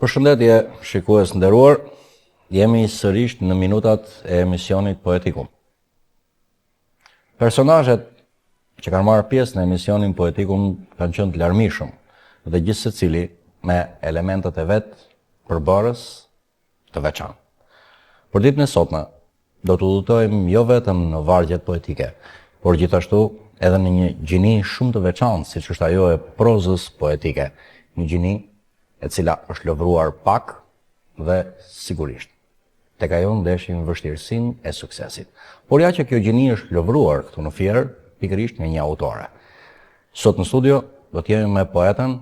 Përshëndetje, shikues nderuar, jemi sërish në minutat e emisionit Poetikum. Personazhet që kanë marrë pjesë në emisionin Poetikum kanë qenë të larmishëm dhe gjithë secili me elementet e vet përbërës të veçantë. Për ditën e sotme do të udhëtojmë jo vetëm në vargjet poetike, por gjithashtu edhe në një gjini shumë të veçantë, siç është ajo e prozës poetike, një gjini e cila është lëvruar pak dhe sigurisht tek ajo ndeshim vështirësinë e suksesit. Por ja që kjo gjini është lëvruar këtu në Fier, pikërisht nga një autore. Sot në studio do të jemi me poeten,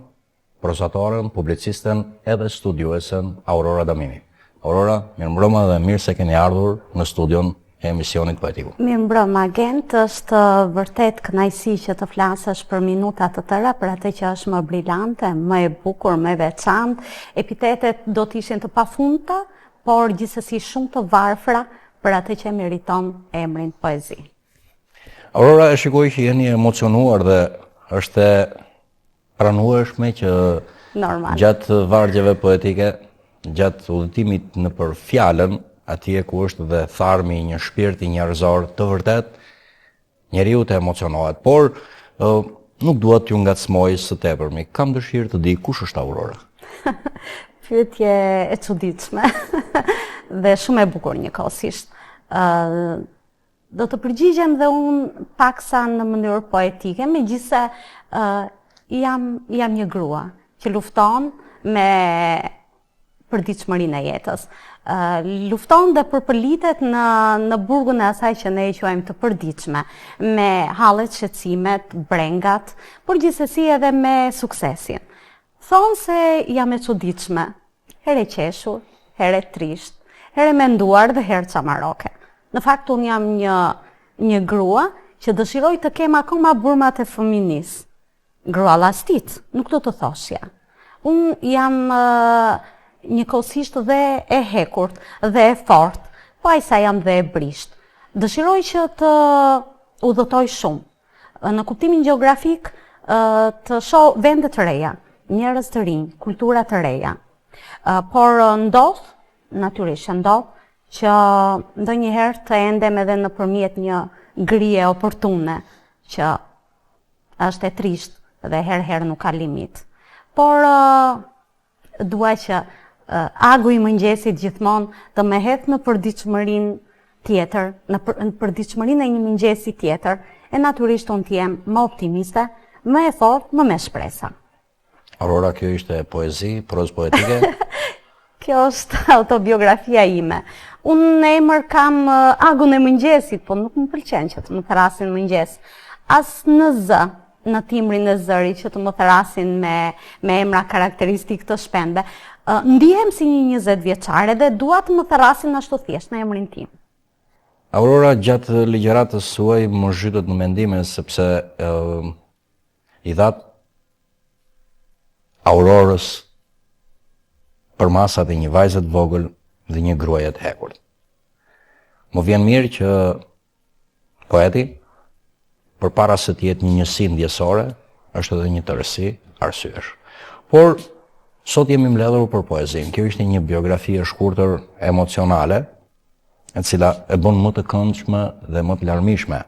prozatoren, publicisten edhe studiuesen Aurora Damimi. Aurora, mirëmbrëma dhe mirë se keni ardhur në studion e emisionit Poetikum. Mirëmbrëma Gent, është vërtet kënaqësi që të flasësh për minuta të tëra, për atë që është më brillante, më e bukur, më e veçantë. Epitetet do të ishin të pafundta, por gjithsesi shumë të varfra për atë që meriton emrin poezi. Aurora, e shikoj që jeni emocionuar dhe është e pranueshme që gjatë vargjeve poetike, gjatë udhëtimit në për fjalën, atje ku është dhe tharmi një shpirti njerëzor të vërtet, njeriu të emocionohet, por nuk dua t'ju ngacmoj së tepërmi. Kam dëshirë të di kush është Aurora. Pyetje e çuditshme dhe shumë e bukur njëkohësisht. Do të përgjigjem dhe unë paksa në mënyrë poetike, megjithëse jam një grua që lufton me përditshmërinë e jetës. Lufton dhe përpëlitet në burgun e asaj që ne e quajmë të përditshme, me hallet, shqetësimet, brengat, por gjithsesi edhe me suksesin. Thonë se jam e çuditshme, here qeshur, here trisht, here menduar dhe here çamaroke. Në fakt unë jam një grua që dëshiroj të kem akoma burmat e fëminis. Grua lastit, nuk do të thoshja. Unë jam njëkohësisht dhe e hekurt dhe e fort, po ajsa jam dhe e brisht. Dëshiroj që të udhëtoj shumë. Në kuptimin gjeografik të shoh vende të reja, njerëz të rinj, kultura të reja. Por natyrisht ndodh që ndonjëherë të endem edhe nëpërmjet një grije oportune që është e trisht dhe herë nuk ka limit. Por dua që agu i mëngjesit gjithmonë të më hedh në përditshmërinë tjetër, në përditshmërinë e një mëngjesi tjetër, e natyrisht unë të jem më optimiste, më e fortë, më me shpresa. Aurora, kjo ishte poezi, prozë poetike? Kjo është autobiografia ime. Unë emër kam agun e mëngjesit, po nuk më pëlqen që të më thrasin mëngjes. As në zë, në timrin e zërit që të më thrasin me emra karakteristik të shpende. Ndihem si një 20 vjeçare dhe dua të më thrasin ashtu thjesht në emrin tim. Aurora, gjatë ligjëratës suaj më zhytet në mendime sepse i dhat Aurorës për masat e një vajze të vogël dhe një gruaje të hekurt. Më vjen mirë që poeti, përpara se të jetë një njësi ndjesore, është edhe një tërësi arsyesh. Por sot jemi mbledhur për poezinë. Kjo ishte një biografi e shkurtër emocionale, e cila e bën më të këndshme dhe më të larmishme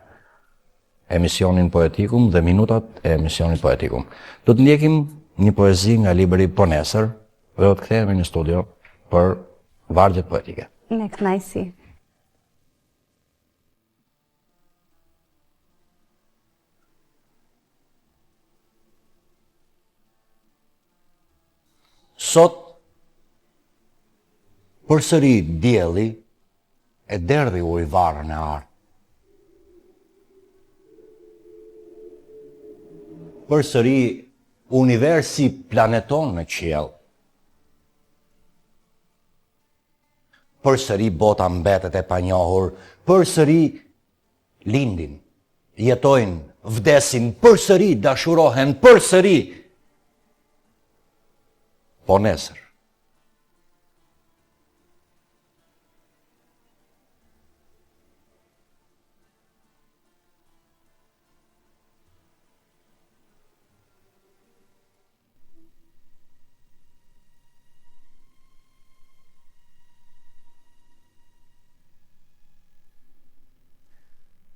emisionin Poetikum dhe minutat e emisionit Poetikum. Do të ndjekim një poezi nga libri Po Nesër dhe do të kthehemi në studio për vargjet poetike. Me kënaqësi. Sot përsëri dielli e derdhi ujvarën e artë. Përsëri universi planeton me qiell. Përsëri bota mbetet e panjohur, përsëri lindin, jetojnë, vdesin, përsëri dashurohen, përsëri. Po nesër.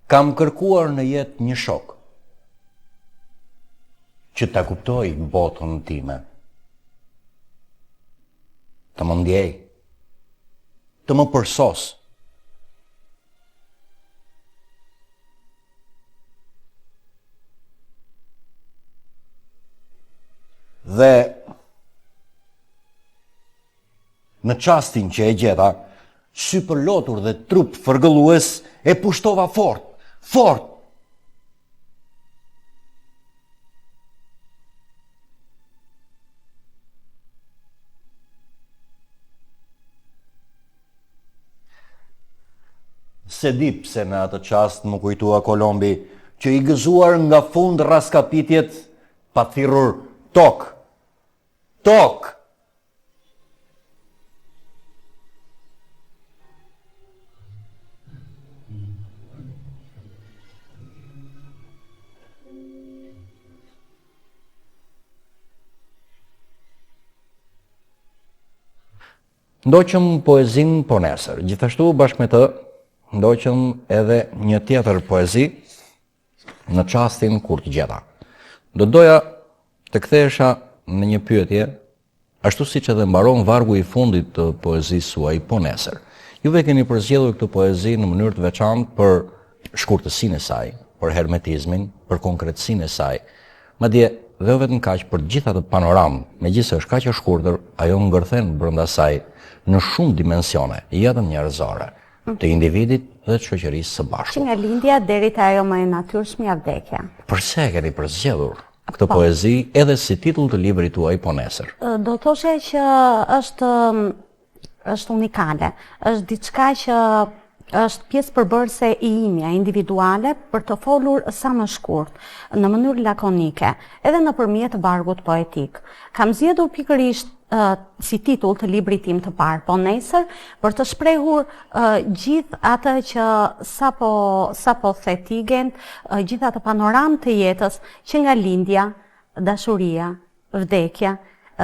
Kam kërkuar në jetë një shok që ta kuptoj botën time, të më ndjej, të më përsos. Dhe në çastin që e gjeta, sy përlotur dhe trup fërgëllues, e pushtova fort, fort. Se di pse në atë çast më kujtua Kolombi, që i gëzuar nga fund raskapitjet, pa thirrur tok. Tok! Ndoqëm poezin po nesër, gjithashtu bashkë me të, ndoqëm edhe një tjetër poezi në çastin kur të gjeta. Do doja të kthehesha në një pyetje, ashtu siç edhe mbaron vargu i fundit të poezisë suaj po nesër. Juve keni përzgjedhur këtë poezi në mënyrë të veçantë për shkurtësinë e saj, për hermetizmin, për konkretësinë e saj. Madje dhe vetëm kaq për gjithë atë panoramë, megjithëse është kaq e shkurtër, ajo ngërthen brenda saj në shumë dimensione, jetën njerëzore, të individit dhe të shoqërisë së bashku. Që nga lindja deri te ajo më e natyrshme, vdekja. Pse e keni përzgjedhur këtë poezi edhe si titull të librit tuaj po nesër? Do thoshe që është unikale, është diçka që është pjesë përbërëse i imja individuale për të folur sa më shkurt, në mënyrë lakonike, edhe nëpërmjet vargut poetik. Kam zgjedhur pikërisht si titull të librit tim të parë po nesër, për të shprehur gjithë atë që sapo thetigen, gjithë atë panoramë të jetës që nga lindja, dashuria, vdekja,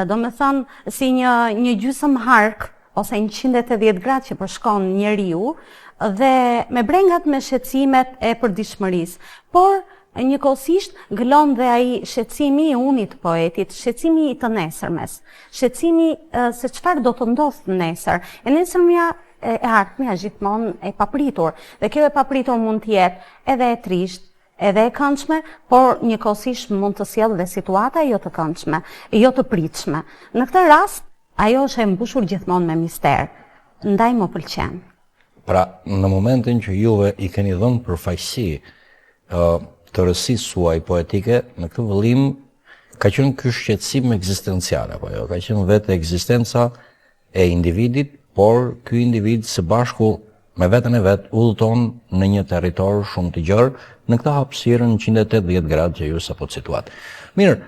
do me thënë si një gjysmë hark ose 180 gradë që përshkon njeriu, dhe me brengat me shqetësimet e përditshmërisë, por njëkohësisht gëlon dhe ai shqetësimi i unit poetit, shqetësimi i të nesërmes, shqetësimi se çfarë do të ndodhë nesër. E nesërmja e ardhmja gjithmonë e papritur, dhe kjo e papritur mund të jetë edhe e trisht, edhe e këndshme, por njëkohësisht mund të sjellë dhe situata jo të këndshme, jo të pritshme. Në këtë rast, ajo është e mbushur gjithmonë me mister, ndaj më pëlqen. Pra, në momentin që juve i keni dhënë përfaqësi të rësisë suaj poetike, në këtë vëllim ka qenë ky shqetësim ekzistencial, apo jo? Ka qenë vetë ekzistenca e individit, por ky individ së bashku me veten e vet udhëton në një territor shumë të gjerë, në këtë hapësirë në 180 gradë që ju sapo cituat. Mirë,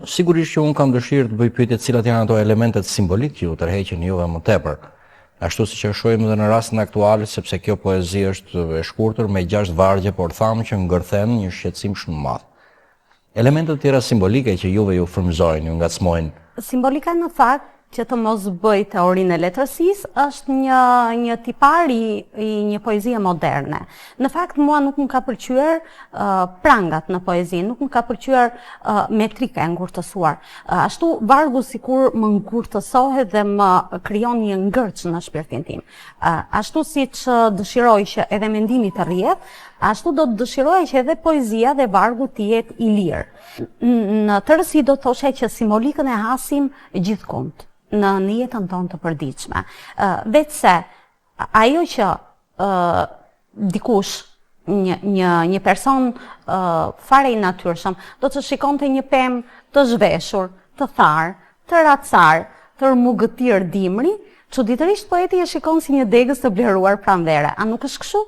sigurisht që unë kam dëshirë të bëj pyetje cilat janë ato elementet simbolik që ju tërheqin juve më tepër. Ashtu si që shohim edhe në rastin aktual, sepse kjo poezi është e shkurtër me 6 vargje, por thamë që ngërthen një shqetësim shumë madh. Elementet tjera simbolike që juve ju frymëzojnë, ju ngacmojnë. Simbolika në fakt që të mos bëj teorinë e letërsisë është një tipar i një poezie moderne. Në fakt mua nuk më ka pëlqyer prangat në poezi, nuk më ka pëlqyer metrika e ngurtësuar. Ashtu vargu sikur më ngurtësohet dhe më krijon një ngërç në shpirtin tim. Ashtu siç dëshiroj që edhe mendimi të rrjedh, ashtu do të dëshiroj që edhe poezia dhe vargu të jetë i lirë. Në tërësi do të thoshe që simbolikën e hasim gjithkund në jetën tonë të përditshme. Vetëse ajo që dikush, një person fare i natyrshëm, do të shikonte një pemë të zhveshur, të tharë, të racar, të rmugëtir dimri, çuditërisht poeti e shikon si një degës të blerëruar pranvere. A nuk është kështu?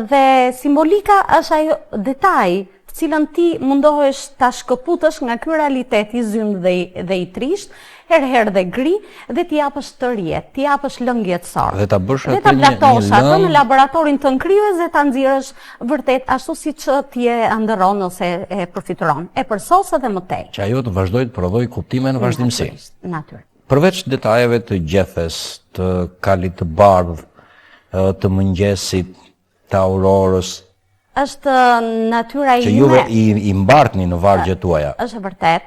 Dhe simbolika është ajo detaj të cilën ti mundohesh ta shkëputësh nga ky realitet i zymë dhe i trisht, herëherë dhe gri, dhe t'i japësh të rjetë, t'i japësh lëngë jetësor. Dhe ta bësh atë një lëngë në laboratorin të nkryes dhe ta nxjerrësh vërtet ashtu siç ti e ndërron ose e përfituron. E përsos edhe më tej. Që ajo të vazhdoj të prodhoj kuptime në vazhdimsi. Natyrisht. Përveç detajeve të gjethes, të kalit të bardh, të mëngjesit, të aurorës, Është natyra që ime. juve i mbartni në vargjet tuaja. Është vërtet,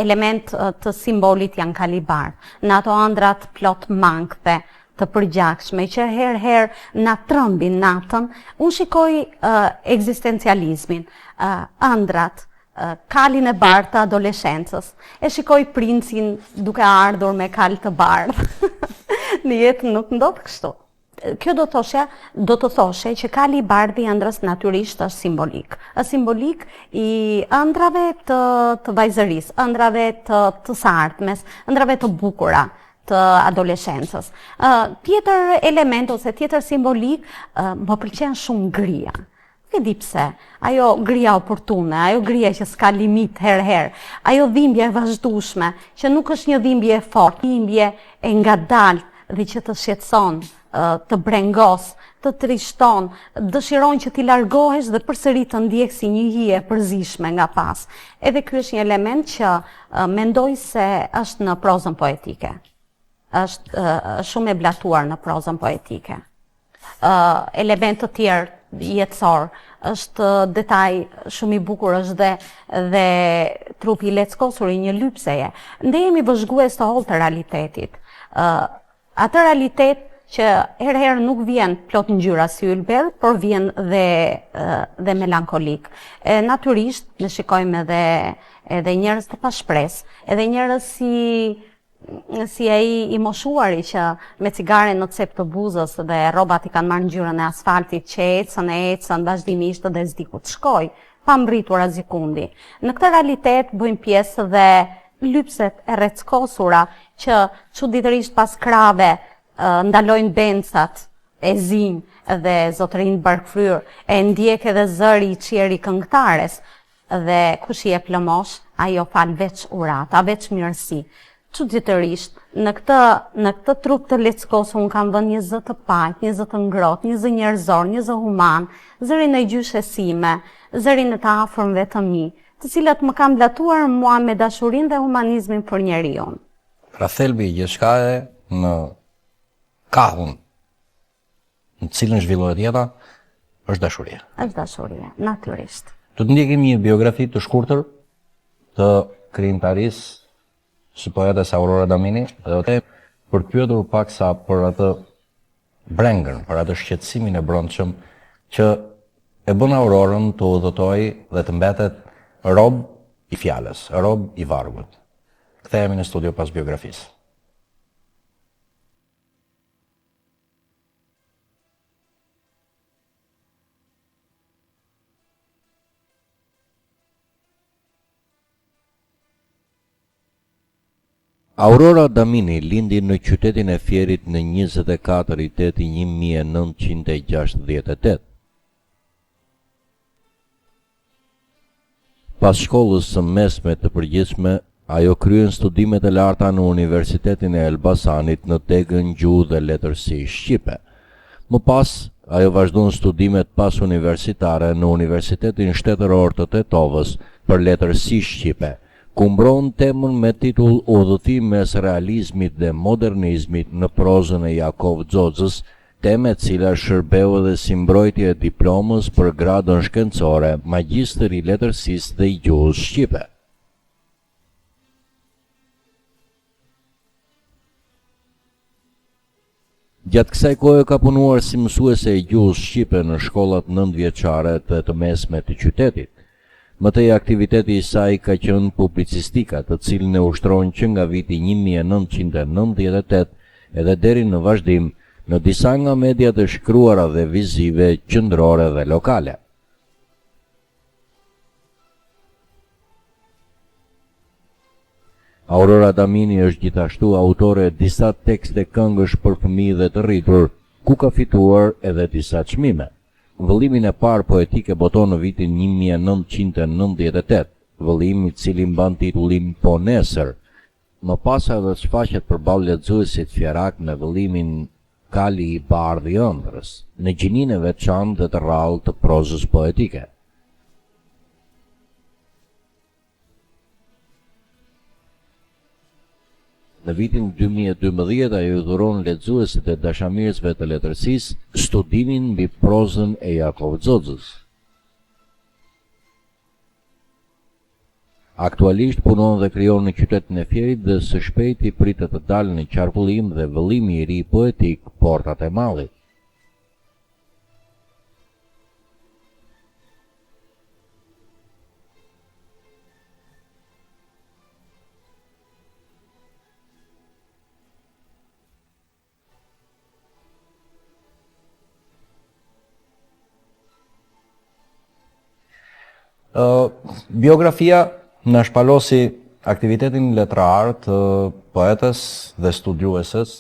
element të simbolit janë kalibar. Në ato ëndrat plot mangthe të përgjakshme, që herë na trëmbin natën, unë shikoj ekzistencializmin, ëndrat, kalin e bardhë të adoleshencës. E shikoj princin duke ardhur me kal të bardhë. Në jetë nuk ndodh kështu. Kjo do të thoshe që kali i bardhë i ëndrës natyrisht është simbolik. Është simbolik i ëndrave të vajzërisë, ëndrave të sartmes, ëndrave të bukura të adoleshencës. Tjetër element ose tjetër simbolik më pëlqen shumë gria. E di pse, ajo gria oportune, ajo gria që s'ka limit herë, ajo dhimbje e vazhdueshme, që nuk është një dhimbje e fortë, dhimbje e ngadalt dhe që të shqetëson, të brengos, të trishton, dëshiron që t'i largohesh dhe përsëri të ndjek si një hije e përzishme nga pas. Edhe ky është një element që mendoj se është në prozën poetike. Është shumë e blatuar në prozën poetike. Element të tjerë jetësor, është detaj shumë i bukur, është dhe trupi i leckosur i një lypseje. Ne jemi vëzhgues të hollë të realitetit. Atë realitet që herë nuk vjen plot ngjyra si ylbedh, por vjen dhe melankolik. Natyrisht ne shikojmë edhe njerëz të pashpresë, edhe njerëz si ai i moshuari që me cigaren në cep të buzës dhe rrobat i kanë marrë ngjyrën e asfaltit, që ecën vazhdimisht dhe s'di ku të shkoj, pa mbritur as sekundi. Në këtë realitet bëjmë pjesë dhe lypset e rreckosura që çuditërisht pas krave ndalojnë bencat e zinj dhe zotërinë barkfryr, e ndjek edhe zëri i qieri këngëtares, dhe kush i jep lëmosh, ajo fal veç urata, veç mirësi. Çuditërisht, në këtë trup të leckosur unë kam vënë një zë të paqë, një zë të ngrohtë, një zë njerëzor, një zë human, zërin e gjyshësime, zërin e të afërmve të mi, të cilat më kanë blatuar mua me dashurinë dhe humanizmin për njeriun. Pra thelbi i gjithçkaje në kahun në cilën zhvillohet jeta është dashuria. Është dashuria, natyrisht. Të ndjekim një biografi të shkurtër të krijimtarisë së poetes Aurora Damini, dhe për të pyetur paksa për atë brengën, për atë shqetësimin e brendshëm që e bën Aurorën të udhëtojë dhe të mbetet rob i fjalës, rob i vargut. Kthehemi në studio pas biografisë. Aurora Damini lindi në qytetin e Fierit në 24 i teti 1968. Pas shkollës së mesme të përgjithshme, ajo kryen studimet e larta në Universitetin e Elbasanit në tegën gjuhë dhe letërsi shqipe. Më pas, ajo vazhdon studimet pas universitare në Universitetin Shtetëror të Tetovës për letërsi shqipe, ku mbron temën me titull Udhëtim mes realizmit dhe modernizmit në prozën e Jakov Xoxës, temë e cila shërbeu edhe si mbrojtje e diplomës për gradën shkencore, magjistër i letërsisë dhe i gjuhës shqipe. Gjatë kësaj kohe ka punuar si mësuese e gjuhës shqipe në shkollat nëntëvjeçare dhe të mesme të qytetit. Mëtej aktiviteti i saj ka qenë publicistika, të cilën e ushtron që nga viti 1998 edhe deri në vazhdim në disa nga mediat e shkruara dhe vizive qendrore dhe lokale. Aurora Damini është gjithashtu autore e disa tekste këngësh për fëmijë dhe të rritur, ku ka fituar edhe disa çmime. Vëllimin e parë poetik e boton në vitin 1998, vëllim i cili mban titullin Po Nesër. Më pas edhe shfaqet përballë lexuesit fjerak me vëllimin Kali i Bardhë i Ëndrës, në gjininë e veçantë dhe të rrallë të prozës poetike. Në vitin 2012 ajo i dhuron lexuesit e dashamirësve të letërsisë studimin mbi prozën e Jakov Xoxës. Aktualisht punon dhe krijon në qytetin e Fierit dhe së shpejti pritet të dalë në qarkullim dhe vëllimi i ri poetik Portat e Mallit. Biografia në shpalosi aktivitetin letrar të poetës dhe studiuesës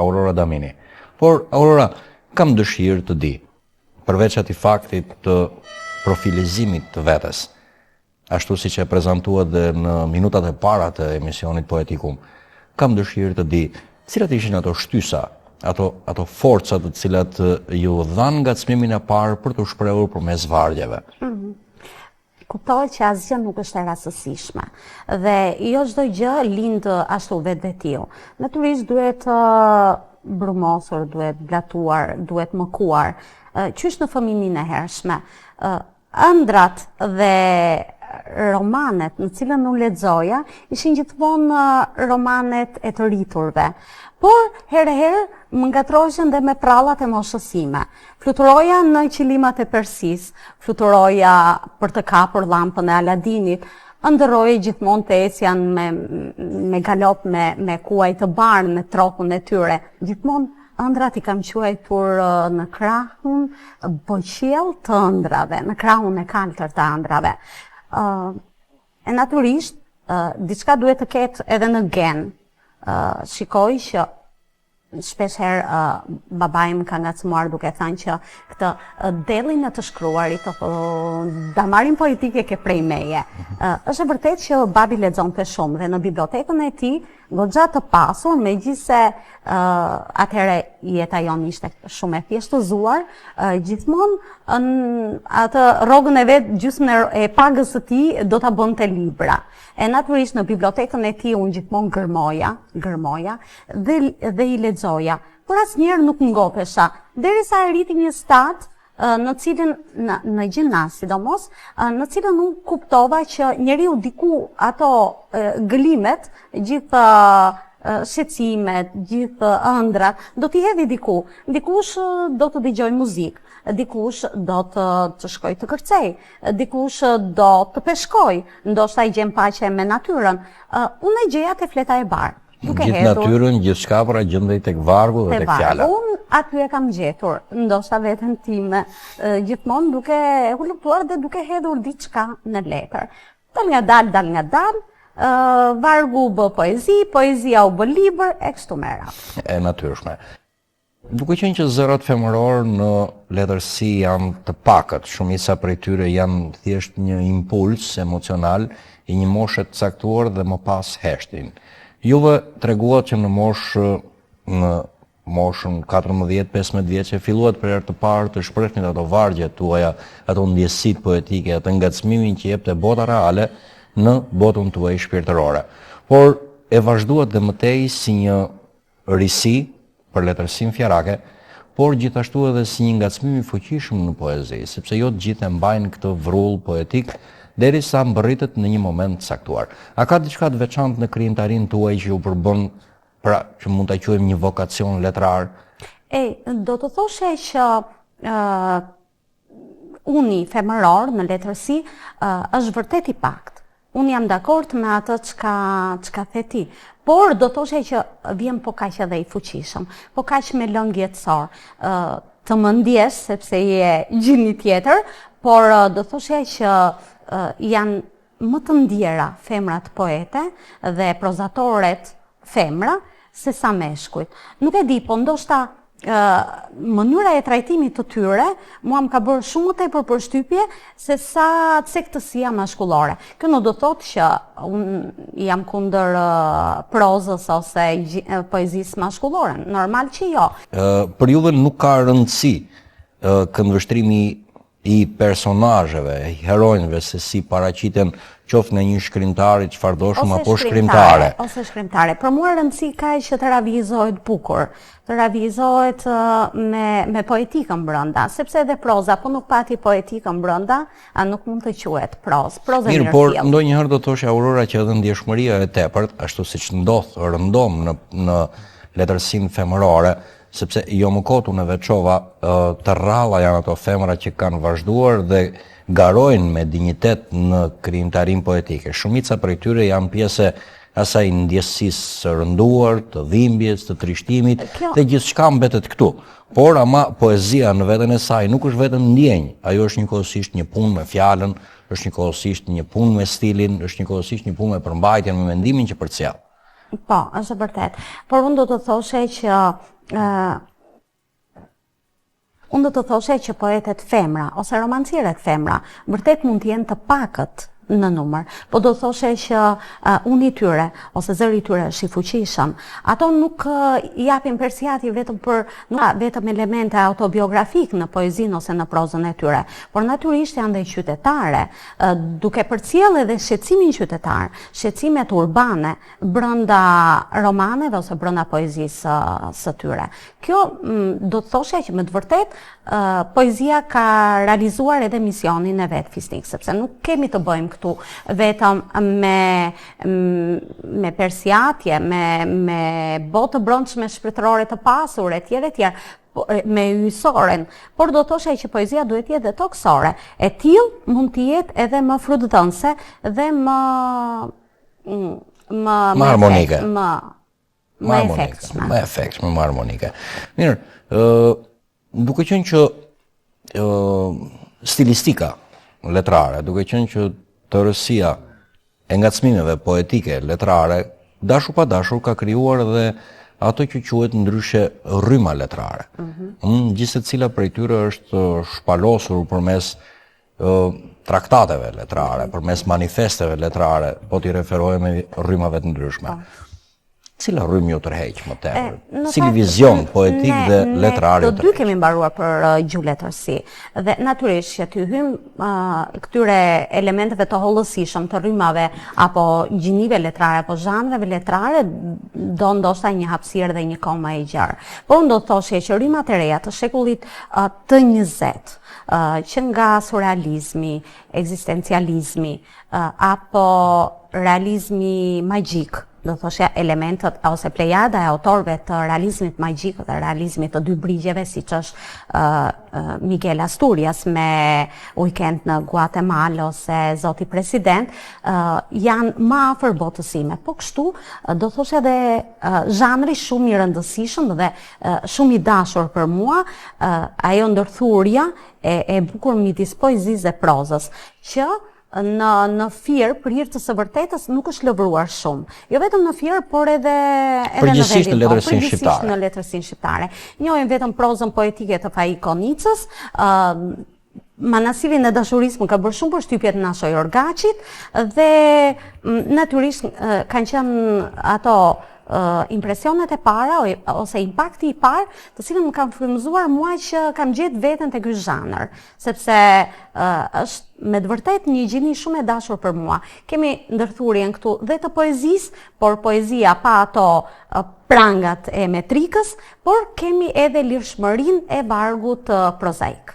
Aurora Damini. Por, Aurora, kam dëshirë të di, përveç atij faktit të profilizimit të vetes, ashtu si që e prezentuat dhe në minutat e para të emisionit Poetikum, kam dëshirë të di, cilat ishin ato shtysa, ato forcat të cilat ju dhanë ngacmimin e parë për të shprehur përmes vargjeve. Kuptohet që asgjë nuk është e rastësishme dhe jo çdo gjë lind ashtu vetvetiu. Natyrisht duhet brumosur, duhet blatuar, duhet mëkuar, qysh në fëmijën e hershme. Ëndrat dhe romanet në cilën unë lexoja ishin gjithmonë romanet e të rriturve. Por herë më ngatroheshin dhe me prallat e moshës sime. Fluturoja në qilimat e Persisë, fluturoja për të kapur llampën e Aladinit, ëndërroja gjithmonë të ecjan me galop me kuaj të barë në trokun e tyre. Gjithmonë ëndrat i kam quajtur në krahun boqiell të ëndrave, në krahun e kaltër të ëndrave. E natyrisht, diçka duhet të ketë edhe në gen. Shikoj që shpesh herë babai më ka ngacmuar duke thënë që këtë dellin e të shkruarit, damarin poetike ke prej meje. Është e vërtet që babi lexonte shumë dhe në bibliotekën e tij goxha të pasur, megjithse atëherë jeta jon ishte shumë e thjeshtëzuar, gjithmonë atë rrogën e vet gjysmën e pagës së tij do ta bënte libra. E natyrisht në bibliotekën e tij unë gjithmonë gërmoja dhe i lexoja. Por asnjëherë nuk ngopesha, derisa arriti një stad në cilën në gjimnaz sidomos, në cilën unë kuptova që njeriu diku ato gëlimet, gjithë shqetësimet, gjithë ëndrat, do t'i hedhë diku. Dikush do të dëgjoj muzikë, dikush do të shkoj të kërcej, dikush do të peshkoj, ndoshta i gjem paqe me natyrën. Unë e gjeja te fleta e barë. Gjithë natyrën, gjithë shka pra gjendej tek vargu dhe tek fjala. Unë aty e kam gjetur, ndoshta veten time, gjithmonë duke e hulumtuar dhe duke hedhur diçka në letër. Dal nga dal, vargu bë poezi, poezia u bë libër, e kështu me radhë. E natyrshme. Duke qenë që zërat femëror në letërsi janë të pakët, shumica prej tyre janë thjesht një impuls emocional i një moshe të caktuar dhe më pas heshtin. Juve treguat që në moshën 14-15 vjeçe filluat për herë të parë të shprehnit ato vargjet tuaja, ato ndjesitë poetike, atë ngacmimin që jepte bota reale në botën tuaj shpirtërore. Por e vazhduat dhe mëtej si një risi për letërsinë fjarake, por gjithashtu edhe si një ngacmim i fuqishëm në poezi, sepse jo të gjithë e mbajnë këtë vrull poetik derisa mbërritet në një moment të saktuar. A ka diçka të veçantë në krijimtarinë tuaj që ju përbën, pra që mund ta quajmë një vokacion letrar? Do të thoshe që uni femëror në letërsi është vërtet i pakt. Unë jam dakord me atë çka the ti. Por do thoshe që vjen po kaq edhe i fuqishëm, po kaq me lëng jetësor. Të më ndjesh sepse je gjini tjetër, por do thoshe që janë më të ndjera femrat poete dhe prozatoret femra se sa meshkujt. Nuk e di, po ndoshta mënyra e trajtimit të tyre mua më ka bërë shumë tepër përshtypje se sa cektësia mashkullore. Kjo nuk do thotë që unë jam kundër prozës ose poezisë mashkullore. Normal që jo. Për juve nuk ka rëndësi këndvështrimi i personazheve, i heronjve, se si paraqiten qoftë në një shkrimtari çfarë doshum apo shkrimtare. Ose shkrimtare. Për mua rëndësi ka që të realizohet bukur, të realizohet me poetikën brenda, sepse edhe proza, po nuk pati poetikën brenda, nuk mund të quhet prozë. Proza mirë, por ndonjëherë do thoshë Aurora që edhe ndjeshmëria e tepërt, ashtu siç ndodh rëndom në letërsinë femërore, sepse jo më kot unë veçova të rralla janë ato femra që kanë vazhduar dhe garojnë me dinjitet në krijimtarinë poetike. Shumica prej tyre janë pjesë asaj ndjesisë së rënduar, të dhimbjes, të trishtimit, dhe gjithçka mbetet këtu. Por ama poezia në veten e saj nuk është vetëm ndjenjë, ajo është njëkohësisht një punë me fjalën, është njëkohësisht një punë me stilin, është njëkohësisht një punë me përmbajtjen, me mendimin që përcjell. Po, është vërtet. Por unë do të thoshe që poetet femra ose romancierët femra vërtet mund të jenë të pakët në numër, po do thoshe që uni tyre ose zëri tyre është i fuqishëm. Ato nuk japin persijati vetëm elemente autobiografik në poezinë ose në prozën e tyre, por natyrisht janë dhe qytetare, duke përcjellë edhe shqetësimin qytetar, shqetësimet urbane brenda romaneve ose brenda poezisë së tyre. Kjo do të thoshe që me të vërtet poezia ka realizuar edhe misionin e vet fisnik, sepse nuk kemi të bëjmë këtu vetëm me persjatje, me botë brendshme shpirtërore të pasur etj, me ysoren, por do të thoshe që poezia duhet të jetë dhe toksore. E tillë mund të jetë edhe më frutëdhënëse dhe më harmonike. Më efektshme. Më efektshme, më harmonike. Mirë, duke qenë që stilistika letrare, duke qenë që tërësia e ngacmimeve poetike letrare, dashur pa dashur ka krijuar edhe ato që quhet ndryshe rryma letrare. Gjithse cila prej tyre është shpalosur përmes traktateve letrare, përmes manifesteve letrare, po t'i referohemi rrymave të ndryshme. Cila rrymë ju tërheq më tepër? Cili vizion poetik dhe letrar ju tërheq? Ne të dy kemi mbaruar për gjuhëletërsi. Dhe natyrisht që t'y hym këtyre elementeve të hollësishëm të rrymave apo gjinive letrare apo zhanreve letrare do ndoshta një hapësirë dhe një kohë më e gjerë. Por unë do të thoshje që rrymat e reja të shekullit të 20, që nga surrealizmi, ekzistencializmi apo realizmi magjik, do thoshe elementet ose plejada e autorëve të realizmit magjik dhe realizmit të dy brigjeve, siç është Miguel Asturias me Weekend në Guatemala ose Zoti President, janë më afër botës sime. Po kështu do thoshe edhe zhanri shumë i rëndësishëm dhe shumë i dashur për mua, ajo ndërthurja e bukur midis poezisë dhe prozës, që në firë për hir të së vërtetës nuk është lëvruar shumë. Jo vetëm në firë, por edhe përgjithsisht në letërsinë shqiptare. Në letërsinë shqiptare. Njohim vetëm prozën poetike të Faik Konicës, Manasirin e dashurisë më ka bërë shumë përshtypje të Nashoj Orgaçit dhe natyrisht kanë qenë ato impresionet e para ose impakti i parë, të cilën më kanë frymëzuar mua që kam gjetë veten te ky zhanër, sepse është me të vërtet një gjini shumë e dashur për mua. Kemi ndërthurjen këtu dhe të poezisë, por poezia pa ato prangat e metrikës, por kemi edhe lirshmërinë e vargut prozaik.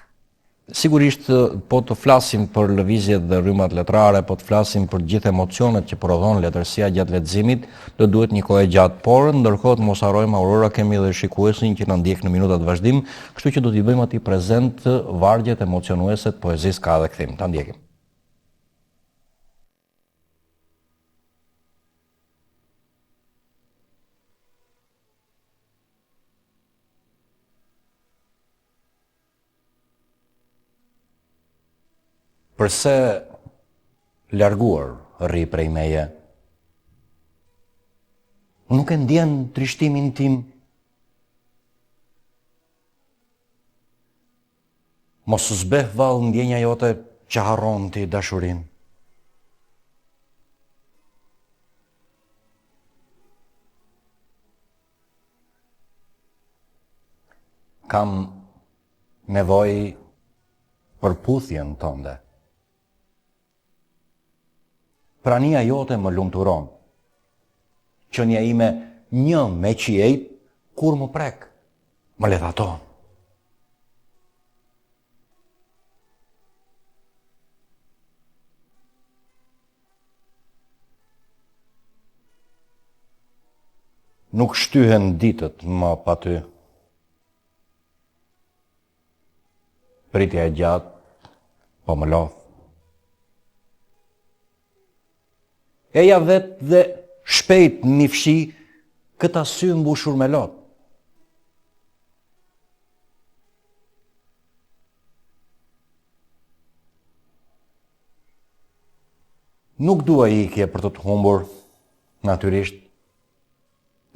Sigurisht, po të flasim për lëvizjet dhe rrymat letrare, po të flasim për gjithë emocionet që prodhon letërsia gjatë leximit, do duhet një kohë gjatë, por ndërkohë mos harrojmë Aurora, kemi edhe shikuesin që na ndjek në minutat vazhdim, kështu që do t'i bëjmë atij prezent vargjet emocionuese të poezisë Ka dhe Kthim. Ta ndjekim. Përse larguar rri prej meje, nuk e ndjen trishtimin tim. Mos zbeh vallë ndjenja jote që harron ti dashurin. Kam nevojë për puthjen tënde. Prania jote më lumturon. Qënia ime një me qiejt, kur më prek, më lethaton. Nuk shtyhen ditët më pa ty. Pritja e gjatë, po më lodh. Eja vetë dhe shpejt një fshi këta sy mbushur me lot. Nuk dua ikje për të humbur, natyrisht,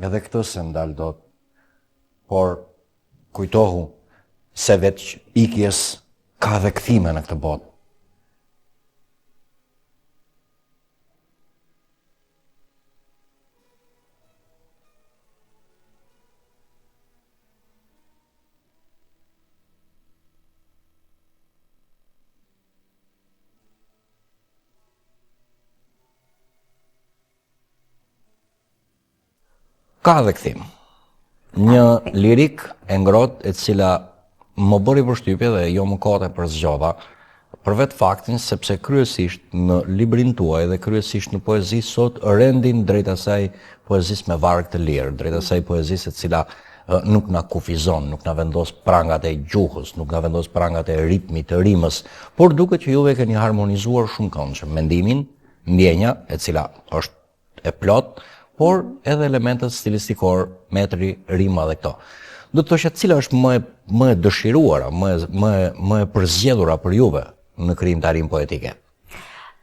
edhe këtë se ndalë dot, por kujtohu se veç ikjes ka dhe kthime në këtë botë. Ka dhe kthim. Një lirik e ngrot e cila më bëri përshtypje dhe jo më kote për zgjova, për vetë faktin sepse kryesisht në librin tuaj dhe kryesisht në poezi sot rendin drejt asaj poezisë me varg të lirë, drejt asaj poezisë e cila nuk na kufizon, nuk na vendos prangat e gjuhës, nuk na vendos prangat e ritmit të rimës, por duket që juve keni harmonizuar shumë këndshëm mendimin, ndjenja e cila është e plot, por edhe elementet stilistikor, metri, rima dhe këto. Do të thosha cila është më e dëshiruara, më e përzgjedhura për juve në krijimtarinë poetike?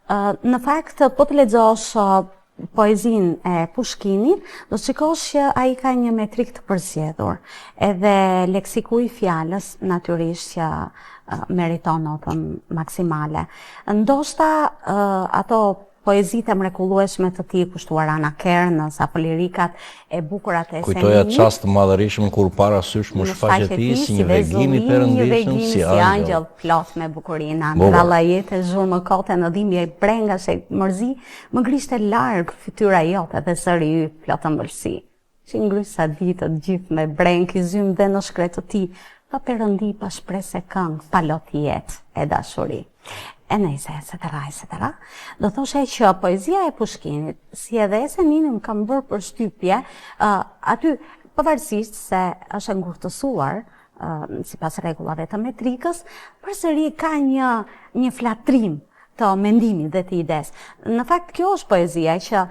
Në fakt, po të lexosh poezin e Pushkinit, do të shikosh që ai ka një metrik të përzgjedhur. Edhe leksiku i fjalës, natyrisht që meriton notën maksimale. Ndoshta ato poezit e mrekullueshme të tij kushtuar Ana Kernës apo lirikat e bukura të Eseninit. Kujtoja çast të madhërisëm kur parasysh më shfaqet ti si një vegim i perëndisëm, si angjëll plot me bukurinë, ndalla jetë zhurmë kote në dhimbje brengash e mërzi, më grishte larg fytyra jote dhe zëri yt plot ëmbëlsi. Si ngrysa ditët gjithë me breng i zym dhe në shkret të ti, pa perëndi, pa shpresë këngë, pa lot jetë e dashuri. E nejse, etcetera. Do thoshe që poezia e Pushkinit, si edhe Eseninin kam bërë përshtypje, aty pavarësisht se është ngurtësuar, sipas rregullave të metrikës, përsëri ka një flatrim të mendimit dhe të ides. Në fakt, kjo është poezia që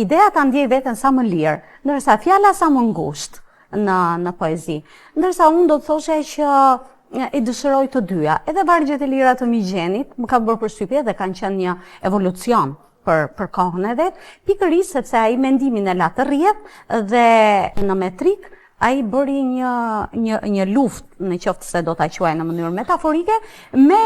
ideja ta ndjej veten sa më lirë, ndërsa fjala sa më ngushtë në poezi. Ndërsa unë do të thoshe që i dëshiroj të dyja. Edhe vargjet e lira të Migjenit më ka bërë përshtypje dhe kanë qenë një evolucion për kohën e vet, pikërisht sepse ai mendimin e la të rrjedh dhe në metrik ai bëri një luftë, në qoftë se do ta quaj në mënyrë metaforike, me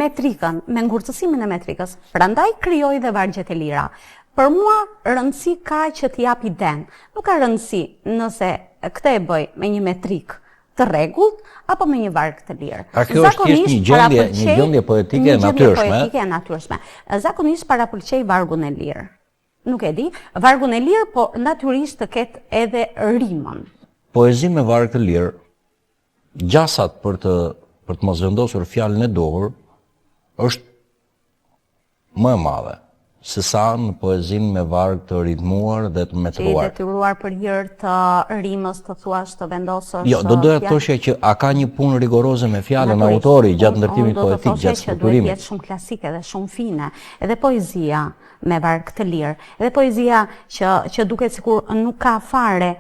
metrikën, me ngurtësimin e metrikës. Prandaj krijoi dhe vargjet e lira. Për mua rëndësi ka që t'i jap iden. Nuk ka rëndësi nëse këtë e bëj me një metrik të rregullt apo me një varg të lirë. A kjo është thjesht një gjendje poetike e natyrshme? Zakonisht parapëlqej vargun e lirë. Nuk e di, vargun e lirë, po natyrisht të ketë edhe rimën. Poezi me varg të lirë, gjasat për të mos vendosur fjalën e duhur, është më e madhe se sa në poezin me varg të ritmuar dhe të metruar. I detyruar për hir të rimës të thuash të vendosësh. Jo, do doja të thoshja që a ka një punë rigoroze me fjalën autori gjatë ndërtimit poetik, gjatë strukturimit. Do të thoshja që duhet jetë shumë klasike dhe shumë fine. Edhe poezia me varg të lirë, edhe poezia që duket sikur nuk ka fare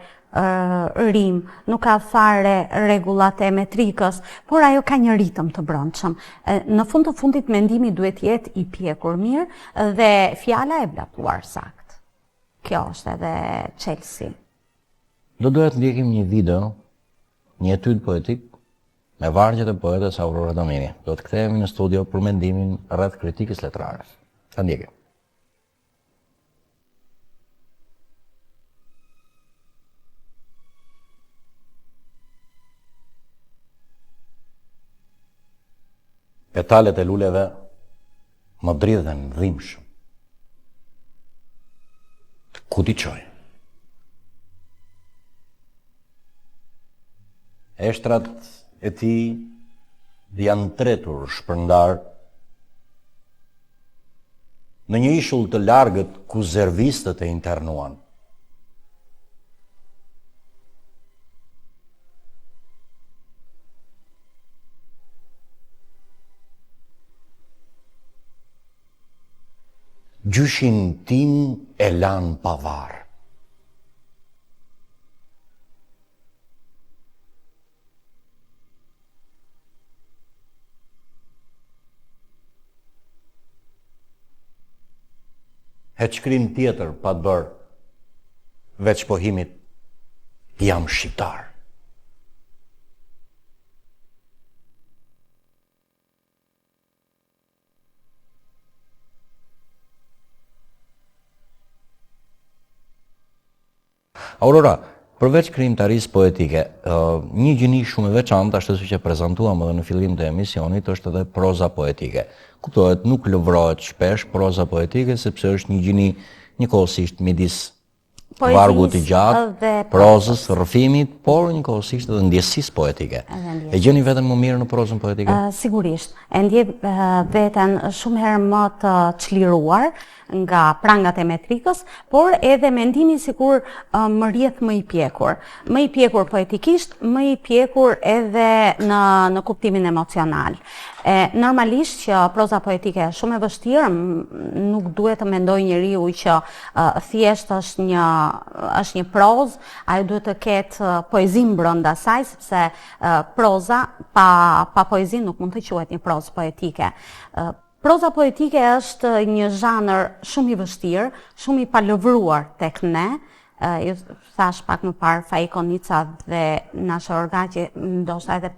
rim, nuk ka fare rregullat e metrikës, por ajo ka një ritëm të brendshëm. Në fund të fundit mendimi duhet jetë i pjekur mirë dhe fjala e vlatuar sakt. Kjo është edhe çelësi. Do doja të ndjekim një video, një etyd poetik me vargjet e poetes Aurora Domini. Do të kthehemi në studio për mendimin rreth kritikës letrare. Ta ndjekim. Petalet e luleve më dridhen dhimbshëm. ku t'i qoj? Eshtrat e ti janë tretur shpërndar në një ishull të largët ku zervistët e internuan. Gjyshin tim e lan pavar. Heqkrim tjetër pa të bërë, veç pohimit, jam shqiptar. Aurora, përveç krijimtarisë poetike, një gjini shumë e veçantë, ashtu siç e prezantuam edhe në fillim të emisionit, është edhe proza poetike. Kuptohet, nuk lëvrohet shpesh proza poetike, sepse është një gjini njëkohësisht midis vargut të gjatë, prozës, rrëfimit, por njëkohësisht edhe ndjesisë poetike. E gjeni veten më mirë në prozën poetike? Sigurisht. E ndjej veten shumë herë më të çliruar nga prangat e metrikës, por edhe mendimi sikur më rrjedh më i pjekur. Më i pjekur poetikisht, më i pjekur edhe në kuptimin emocional. Normalisht që proza poetike është shumë e vështirë, nuk duhet të mendoj njeriu që thjesht është një prozë, ajo duhet të ketë poezim brenda saj, sepse proza pa poezi nuk mund të quhet një prozë poetike. Proza poetike është një zhanër shumë i vështirë, shumë i palëvruar tek ne. Ju thash pak më parë Faiko Nica dhe Nashe Orgaqi, ndoshta edhe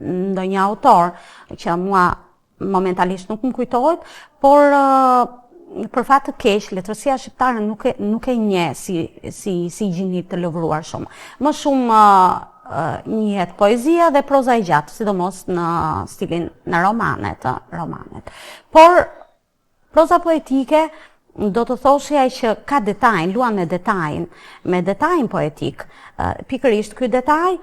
ndonjë autor që mua momentalisht nuk më kujtohet, por për fat të keq, letërsia shqiptare nuk e njeh si gjini të lëvruar shumë. Më shumë njihet poezia dhe proza e gjatë, sidomos në stilin në romanet. Por proza poetike do të thoshja që ka detajn, luan me detajn poetik. Pikërisht ky detaj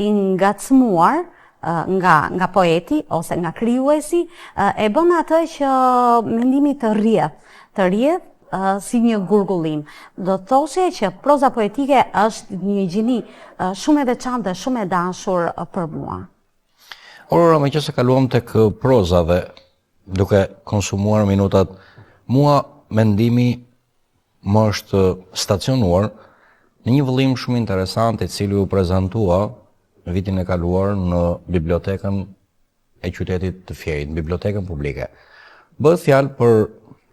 i ngacmuar nga poeti ose nga krijuesi e bën atë që mendimi të rrjedh si një gurgullim. Do të thoshe që proza poetike është një gjini shumë e veçantë dhe shumë e dashur për mua. Aurora, meqense kaluam tek proza dhe duke konsumuar minutat, mua mendimi më është stacionuar në një vëllim shumë interesant i cili u prezantua në vitin e kaluar në bibliotekën e qytetit të Fierit, bibliotekën publike. Bëhet fjalë për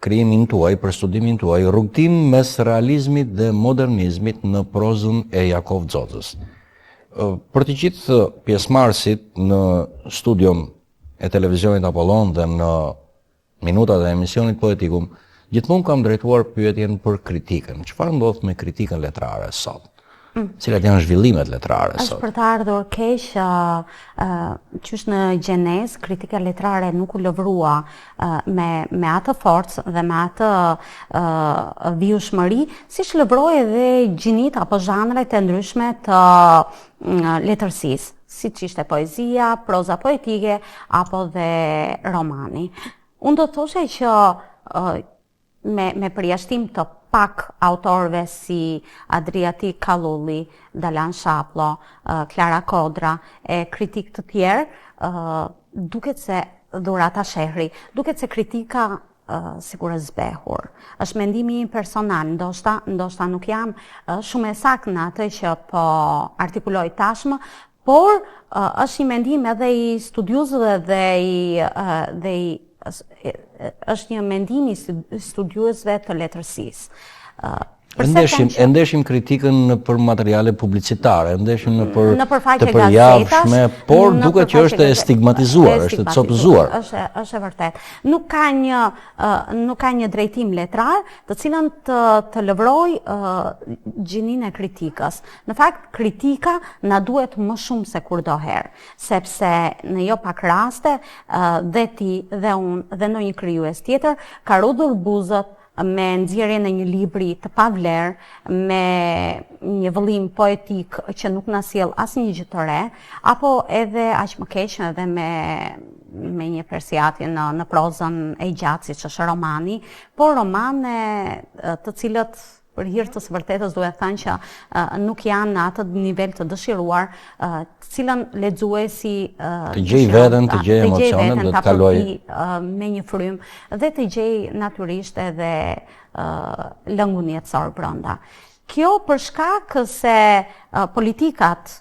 krijimin tuaj, për studimin tuaj, rrugtim mes realizmit dhe modernizmit në prozën e Jakov Xhoxhës. Për të gjithë pjesëmarrësit në studion e televizionit Apollon dhe në minutat e emisionit Poetikum, gjithmonë kam drejtuar pyetjen për kritikën. Çfarë ndodh me kritikën letrare sot? Cilat janë zhvillimet letrare sot? Është për të ardhur keq, qysh në gjenezë, kritika letrare nuk u lëvrua me atë forcë dhe me atë vijshmëri, siç lëvroi edhe gjinit apo zhanret e ndryshme të letërsisë, siç ishte poezia, proza poetike apo dhe romani. Unë do të thoshe që me përjashtim të pak autorëve si Adriatik Kallulli, Dalan Shaplo, Klara Kodra e kritik të tjerë, duket se Dhurata Shehri, duket se kritika sikur e zbehur. Është mendimi im personal, ndoshta nuk jam shumë e saktë në atë që po artikuloj tashmë, por është një mendim edhe i studiuzëve dhe i është një mendim i studiuesve të letërsisë. E ndeshim kritikën për materiale publicitare, ndeshim në të përjavshme, por duket që është e stigmatizuar, është e copëzuar. Është e vërtet. Nuk ka një drejtim letrar të cilën të lëvroj gjininë e kritikës. Në fakt, kritika na duhet më shumë se kurdoherë, sepse në jo pak raste dhe ti dhe unë dhe ndonjë krijues tjetër ka rudhur buzët me nxjerrjen e një libri të pavlerë, me një vëllim poetik që nuk na sjell asnjë gjë të re, apo edhe aq më keq edhe me një persjatje në prozën e gjatë siç është romani, por romane të cilët për hir të së vërtetës duhet thënë që nuk janë në atë nivel të dëshiruar, të cilën lexuesi të gjej veten, të gjej emocionet, do të kalojë me një frymë dhe të gjej natyrisht edhe lëngun jetësor brenda. Kjo për shkak se politikat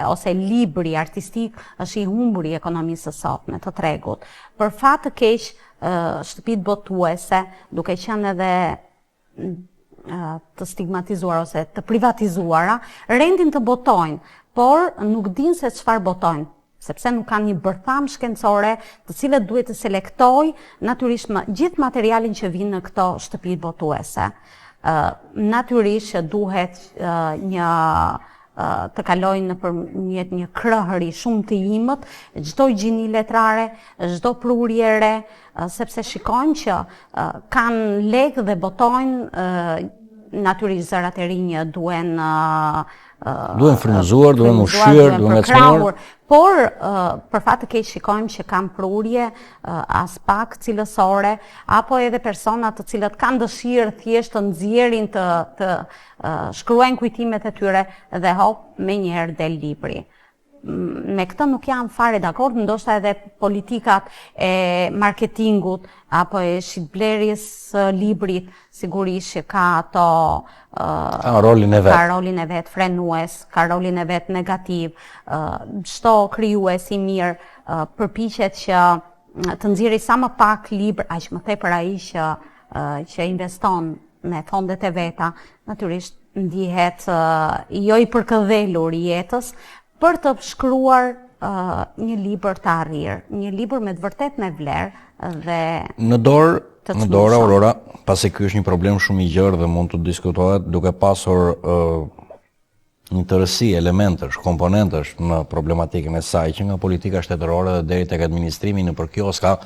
ose libri artistik është i humbur i ekonomisë së sotme të tregut. Për fat të keq, shtëpitë botuese, duke qenë edhe të stigmatizuar ose të privatizuara, rendin të botojnë, por nuk din se çfarë botojnë, sepse nuk kanë një bërtham shkencore të cilët duhet të selektoj natyrisht gjithë materialin që vjen në këto shtëpi botuese. Natyrisht që duhet të kalojnë nëpërmjet një krahëri shumë të imët, çdo gjini letrare, çdo prurje re, sepse shikojnë që kanë lekë dhe botojnë natyrisht zërat e rinj duhen frymëzuar, duhen ushqyer, duhen ngacmuar. Por për fat të keq shikojmë që kanë prurje as pak cilësore, apo edhe persona të cilët kanë dëshirë thjesht të nxjerrin të shkruajnë kujtimet e tyre dhe hop menjëherë del libri. Me këtë nuk jam fare dakord, ndoshta edhe politikat e marketingut apo e shitblerjes së librit sigurisht që ka ato rolin e vet. Ka rolin e vet frenues, ka rolin e vet negativ. Çdo krijues i mirë përpiqet që të nxjerrë sa më pak libër, aq më tepër ai që investon me fondet e veta, natyrisht ndihet jo i përkëdhelur i jetës, për të shkruar një libër të arrirë, një libër me të vërtet me vlerë dhe në dorë Aurora, pasi ky është një problem shumë i gjerë dhe mund të diskutohet duke pasur një tërësi elementesh, komponentesh në problematikën e saj, që nga politika shtetërore dhe deri tek administrimi nëpër kioska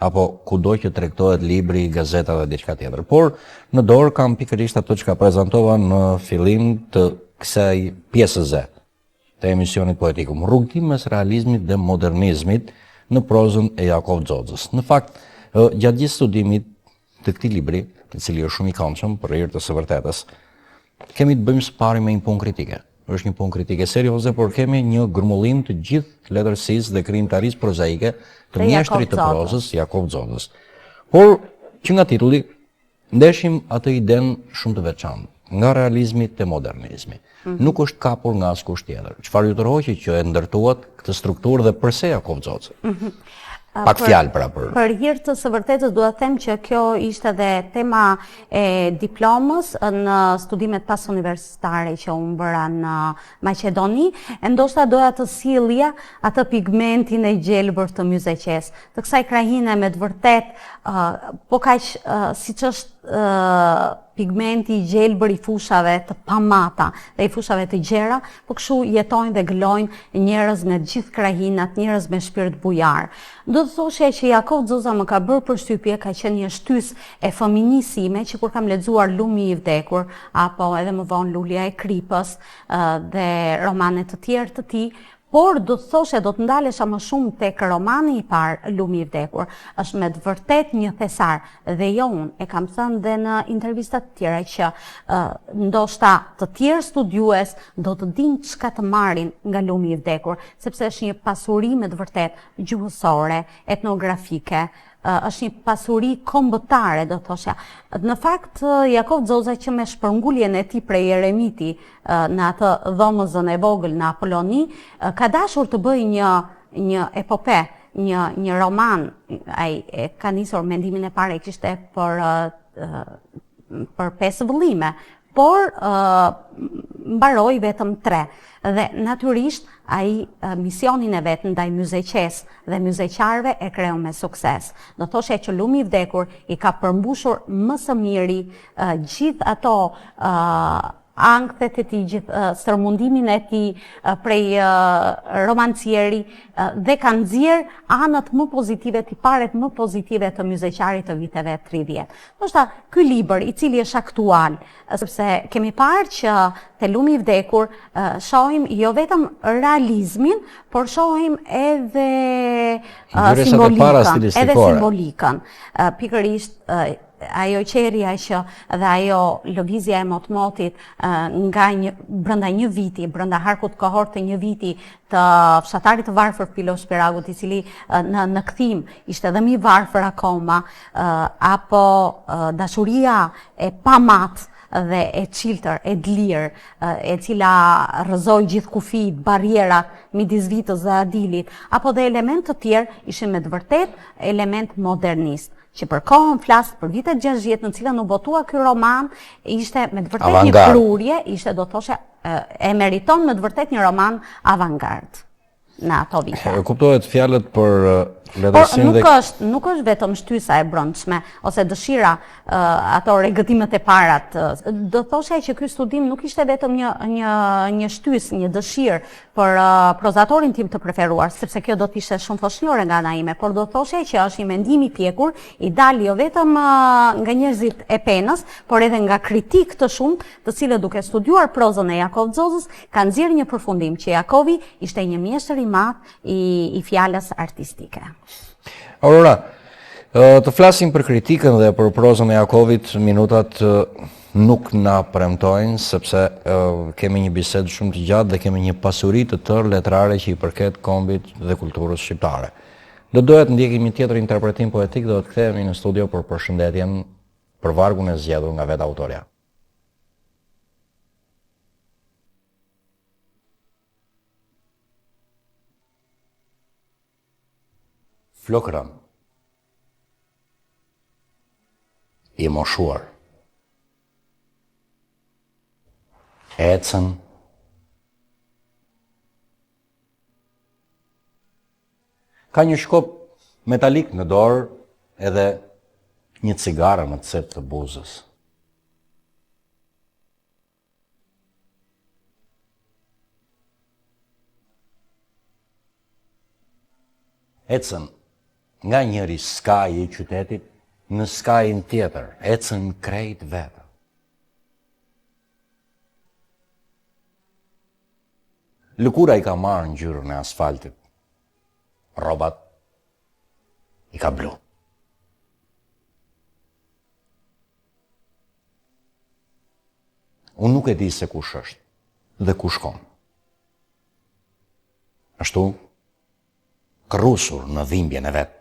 apo kudo që tregtohet libri, gazeta dhe diçka tjetër. Por në dorë kam pikërisht ato që prezantova në fillim të kësaj pjesëze të emisionit poetikum, rrugtim mes realizmit dhe modernizmit në prozën e Jakov Xoxës. Në fakt, gjatë gjithë studimit të këtij libri, i cili është shumë i këndshëm për hir të së vërtetës, kemi të bëjmë së pari me një punë kritike. Është një punë kritike serioze, por kemi një grumullim të gjithë letërsisë dhe krijimtarisë prozaike të mjeshtrit të prozës Jakov Xoxës. Por që nga titulli ndeshim atë idenë shumë të veçantë, nga realizmi te modernizmi. Nuk është kapur nga askush tjetër. Çfarë ju tërhoqi që e ndërtuat këtë strukturë dhe pse Jakov Xoxë? Pak fjalë për hir të së vërtetës duhet të them që kjo ishte dhe tema e diplomës në studimet pasuniversitare që unë bëra në Maqedoni, e ndoshta doja të sillja atë pigmentin e gjelbër të myzeqes, të kësaj krahine me të vërtet, po kaq siç është pigmenti i gjelbër i fushave të pamata dhe i fushave të gjera, po kështu jetojnë dhe gëlojnë njerëz në gjithë krahinat, njerëz me shpirt bujar. Do të thoshe që Jakov Xoxa më ka bërë përshtypje, ka qenë një shtys e fëmijënisë sime që kur kam lexuar Lumi i vdekur apo edhe më vonë Lulja e kripës dhe romane të tjerë të tij, por do të thoshe do të ndalesha më shumë tek romani i parë Lumi i vdekur. Është me të vërtet një thesar dhe jo unë, e kam thënë dhe në intervista të tjera që ndoshta të tjerë studiues do të dinë çka të marrin nga Lumi i vdekur, sepse është një pasuri me të vërtet gjuhësore, etnografike, është një pasuri kombëtare, do thosha. Në fakt, Jakov Xoxa që me shpërnguljen e tij prej Eremiti në atë dhomëzën e vogël në Apoloni, ka dashur të bëjë një epope, një roman. Ai ka nisur mendimin e parë e kishte për 5 vëllime, por mbaroi vetëm 3. Dhe natyrisht ai misionin e vet ndaj myzeqes dhe myzeqarëve e kreu me sukses. Do thoshe që Lumi i vdekur i ka përmbushur më së miri gjithë ato ankthet e tij, gjithë stërmundimin e tij prej romancieri dhe ka nxjerr anët më pozitive, tiparet më pozitive të myzeqarit të viteve 30. Ndoshta ky libër, i cili është aktual, sepse kemi parë që te Lumi i vdekur shohim jo vetëm realizmin, por shohim edhe simbolikën. Pikërisht ajo qerja që dhe ajo lëvizja e motmotit brenda një viti, brenda harkut kohor të një viti të fshatarit të varfër Pilos Peragut, i cili në kthim ishte edhe më i varfër akoma, apo dashuria e pamat dhe e çiltër, e lirë, e cila rrëzoi gjithë kufijt, barrierat midis Vitës dhe Adilit, apo dhe element të tjerë ishin me të vërtet element modernist, që për kohën flas për vitet 60 në cilën u botua ky roman, ishte me të vërtet një prurje, ishte do thoshe e meriton me të vërtet një roman avangard në ato vite. Kuptohet fjalët për letërsinë dhe nuk është vetëm shtysa e brendshme ose dëshira ato regëtimet e parat. Do thoshe që ky studim nuk ishte vetëm një shtysë, një dëshirë për prozatorin tim të preferuar, sepse kjo do të ishte shumë foshnjore nga ana ime, por do thoshe që është një mendim i pjekur, i dal jo vetëm nga njerëzit e penës, por edhe nga kritik të shumë, të cilët duke studiuar prozën e Jakov Xozës, kanë nxjerrë një përfundim që Jakovi ishte një mjeshtër i madh i fjalës artistike. Aurora, të flasim për kritikën dhe për prozën e Jakovit, minutat nuk na premtojnë, sepse kemi një bisedë shumë të gjatë dhe kemi një pasuri të tërë letrare që i përket kombit dhe kulturës shqiptare. Do doja të ndjekim një tjetër interpretim poetik dhe do të kthehemi në studio për përshëndetjen për vargun e zgjedhur nga vetë autorja. Flokërën i moshuar, ecën ka një shkop metalik në dorë edhe një cigare në cep të buzës. Ecën nga njëri skaj i qytetit në skajin tjetër, ecën krejt vetë. Lëkura i ka marrë ngjyrën e asfaltit, rrobat i ka blu. Unë nuk e di se kush është dhe ku shkon. Ashtu, kërrusur në dhimbjen e vet.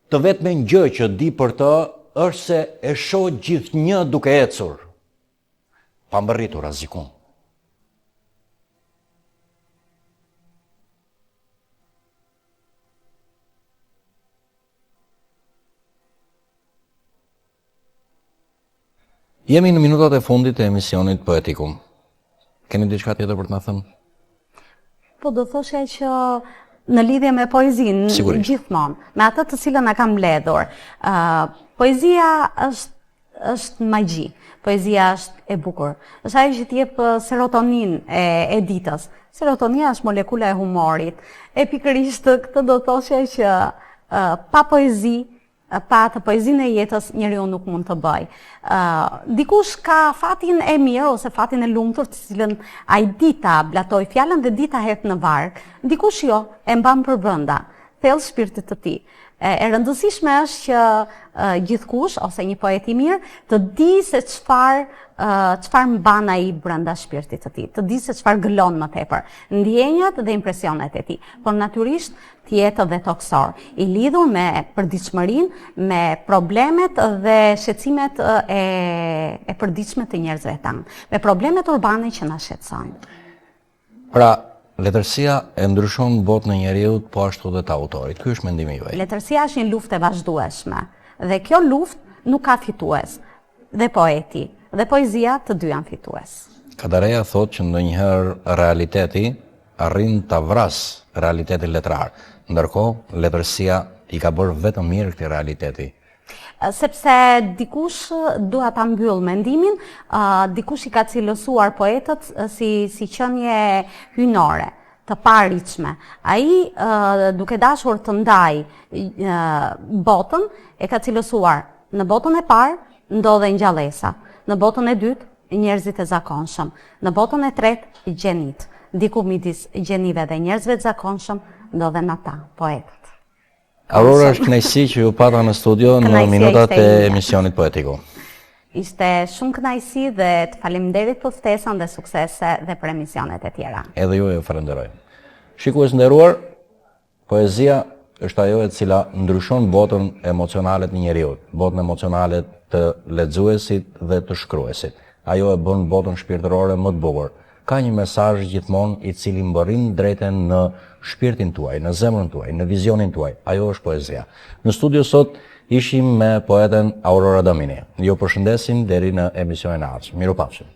Të vetme gjë që di për të është se e shoh gjithnjë duke ecur, pa mbërritur asgjë. Jemi në minutat e fundit e emisionit Poetikum. Keni diçka tjetër për të na thënë? Po do thoshe që në lidhje me poezinë, gjithmonë, me atë të cilën e kam mbledhur. Poezia është magji. Poezia është e bukur. Është ajo që t'jep serotonin e ditës. Serotonia është molekula e humorit. E pikërisht këtë do thoshe që pa poezi, pa të poezinë e jetës, njeriu nuk mund të bëj. Dikush ka fatin e mirë ose fatin e lumtur, të cilën ai dita blatoj fjalën dhe dita het në varg. Dikush jo, e mban përbrenda, thellë shpirtit të tij. E rëndësishme është që gjithkush ose një poet i mirë të di se çfarë mban ai brenda shpirtit të tij, të di se çfarë gëlon më tepër, ndjenjat dhe impresionet e tij, por natyrisht të jetë dhe toksor, i lidhur me përditshmërinë, me problemet dhe shqetësimet e përditshme të njerëzve tanë, me problemet urbane që na shqetësojnë. Pra, letërsia e ndryshon botën e njeriut, po ashtu dhe të autorit. Ky është mendimi juaj. Letërsia është një luftë e vazhdueshme dhe kjo luftë nuk ka fitues. Dhe poeti dhe poezia të dy janë fitues. Kadareja thotë që ndonjëherë realiteti arrin ta vras realitetin letrar. Ndërkohë, letërsia i ka bërë vetëm mirë këtij realiteti. Sepse dikush dua ta mbyll mendimin, dikush i ka cilësuar poetët si qenie hynore, të paritshme. Ai, duke dashur të ndaj botën, e ka cilësuar në botën e parë ndodhen ngjallësa, në botën e dytë njerëzit e zakonshëm, në botën e tretë gjenit. Diku midis gjenive dhe njerëzve të zakonshëm ndodhen ata, poetët. Aurora, është kënaqësi që ju pata në studio në minutat e emisionit poetiku. Ishte shumë kënaqësi dhe të faleminderit për ftesën dhe suksese dhe për emisionet e tjera. Edhe ju e falenderoj. Shikues nderuar, poezia është ajo e cila ndryshon botën emocionale të njeriut, botën emocionale të lexuesit dhe të shkruesit. Ajo e bën botën shpirtërore më të bukur. Ka një mesazh gjithmonë i cili mbërrin drejten në shpirtin tuaj, në zemrën tuaj, në vizionin tuaj. Ajo është poezia. Në studio sot ishim me poeten Aurora Domini. Ju përshëndesim deri në emisionin e ardhshëm. Mirupafshim.